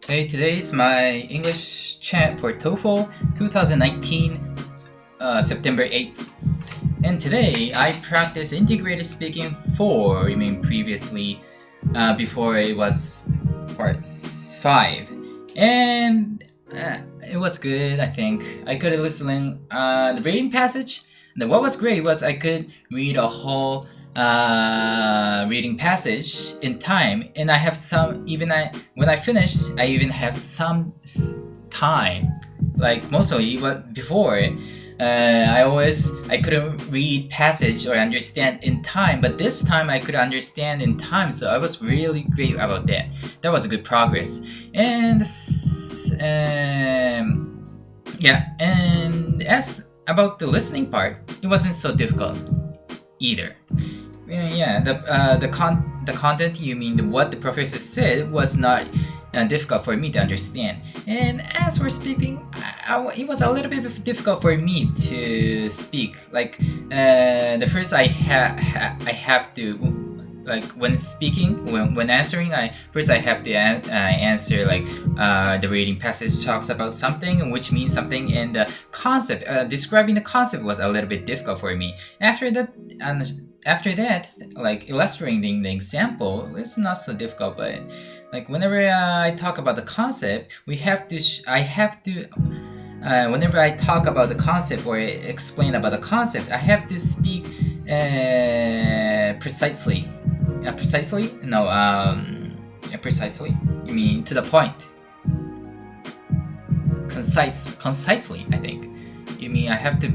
Hey, today's my English chat for TOEFL 2019, September 8th. And today I practice integrated speaking 4, previously, before it was part 5. And it was good, I think. I could listen the reading passage. And what was great was I could read a whole reading passage in time, and I have some, when I finish, I even have some time, like mostly, but before I couldn't read passage or understand in time, but this time I could understand in time, so I was really great about that. That was a good progress. And and as about the listening part, it wasn't so difficult either. The content, what the professor said, was not difficult for me to understand. And as for speaking, it was a little bit difficult for me to speak. Like the first I have to, like when speaking, when answering, I have to answer like the reading passage talks about something, which means something, and the concept, describing the concept was a little bit difficult for me. After that, like illustrating the example, it's not so difficult. But like whenever I talk about the concept, whenever I talk about the concept or explain about the concept, I have to speak precisely. Precisely? No, precisely? You mean to the point. Concisely, I think. You mean I have to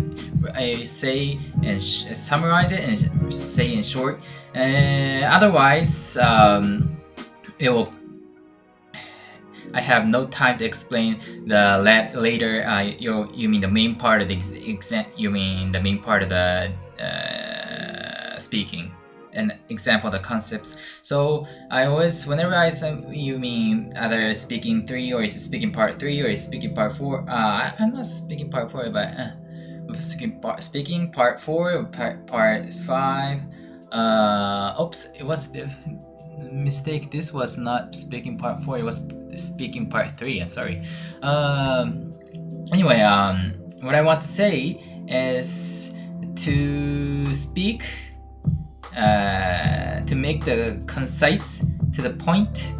say and summarize it and say in short. Otherwise, it will. I have no time to explain the later. You mean the main part of the exam? You mean the main part of the speaking. An example of the concepts. So I always, whenever you mean either speaking 3 or speaking part 3 or speaking part 4. I'm not speaking part 4, but speaking part 4 or part 5. Oops, it was the mistake. This was not speaking part 4. It was speaking part 3. I'm sorry. Anyway, what I want to say is to speak. To make the concise, to the point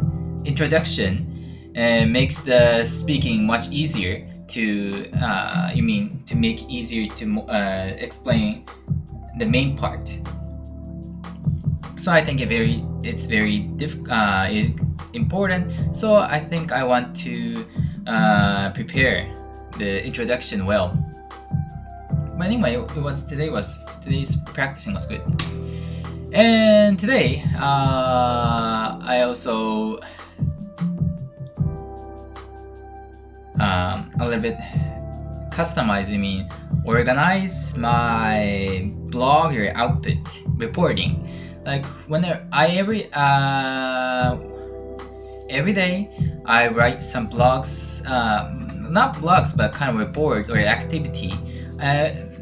introduction makes the speaking much easier to make easier to explain the main part. So I think it's very important. So I think I want to prepare the introduction well. But anyway, today's practicing was good. And today, I also a little bit organize my blog or output reporting. Like every day I write some blogs, not blogs, but kind of report or activity.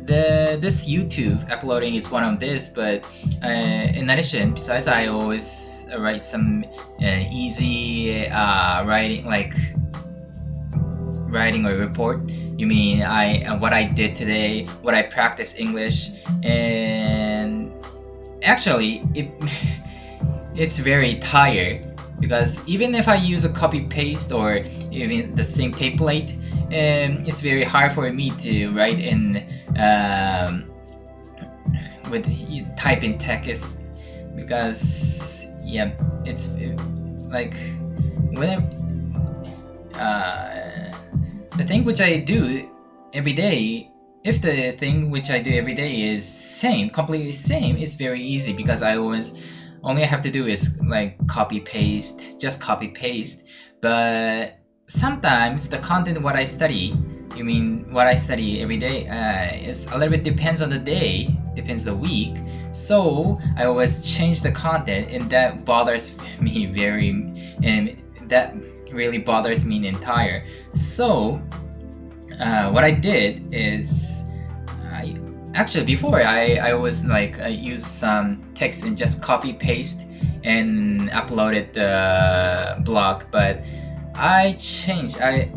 This YouTube uploading is one of this, but in addition, besides, I always write some easy writing or report. You mean what I did today, what I practiced English, and actually it's very tired because even if I use a copy paste or even the same template, it's very hard for me to write in with type in text because it's like whenever the thing which I do every day, if the thing which I do every day is completely same, it's very easy because I only have to do is like copy paste. But sometimes the content what I study every day is a little bit depends on the day, depends the week. So I always change the content, and that bothers me that really bothers me entire. So what I did is before I was like use some text and just copy paste and uploaded the blog, but I changed. I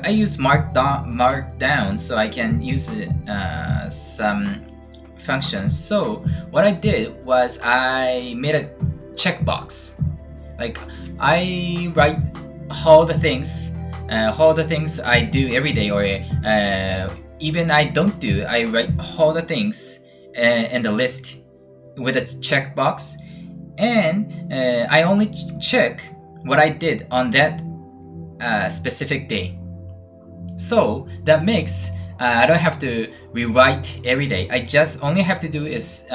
use Markdown so I can use some functions. So what I did was I made a checkbox. Like I write all the things I do every day, or even I don't do. I write all the things in the list with a checkbox, and I only check what I did on that specific day. So that makes I don't have to rewrite every day. I just only have to do is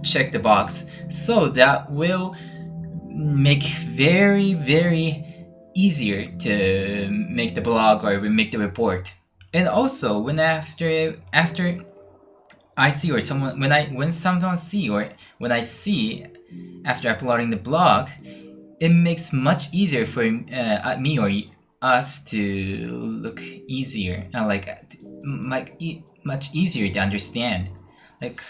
check the box. So that will make very easier to make the blog or make the report. And also when after I see, or someone when someone see, or when I see after uploading the blog, it makes much easier for me or us to look easier, much easier to understand. Like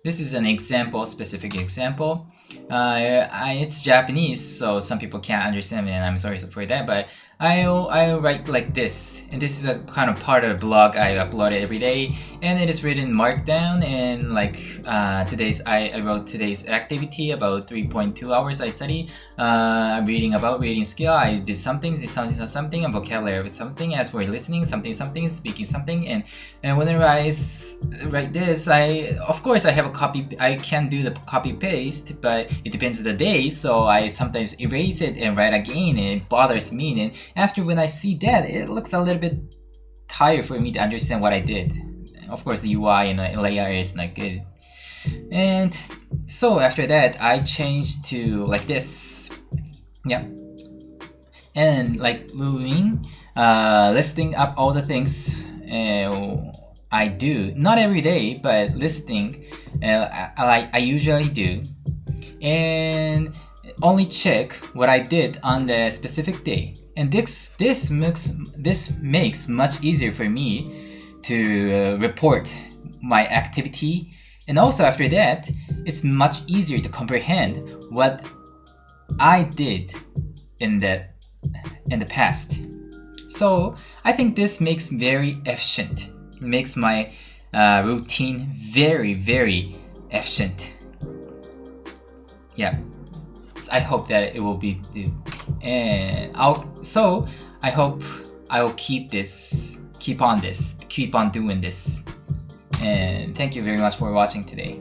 this is an example, specific example. It's Japanese, so some people can't understand me, and I'm sorry for that. But I'll write like this, and this is a kind of part of the blog I upload it every day, and it is written in Markdown. And like I wrote today's activity about 3.2 hours I study. I'm reading about reading skill. I did something, a vocabulary of something. As for listening, something, speaking something. And whenever I write this, of course I have a copy. I can do the copy paste, but it depends on the day. So I sometimes erase it and write again, and it bothers me. And after when I see that, it looks a little bit tired for me to understand what I did. Of course, the UI and the layout is not good. And so after that, I changed to like this. Yeah. And like listing up all the things I do. Not every day, but listing I usually do. And only check what I did on the specific day. And this makes much easier for me to report my activity. And also after that, it's much easier to comprehend what I did in the past. So I think this makes very efficient. Makes my routine very efficient. Yeah. So I hope that it will be and I hope I will keep on doing this. And thank you very much for watching today.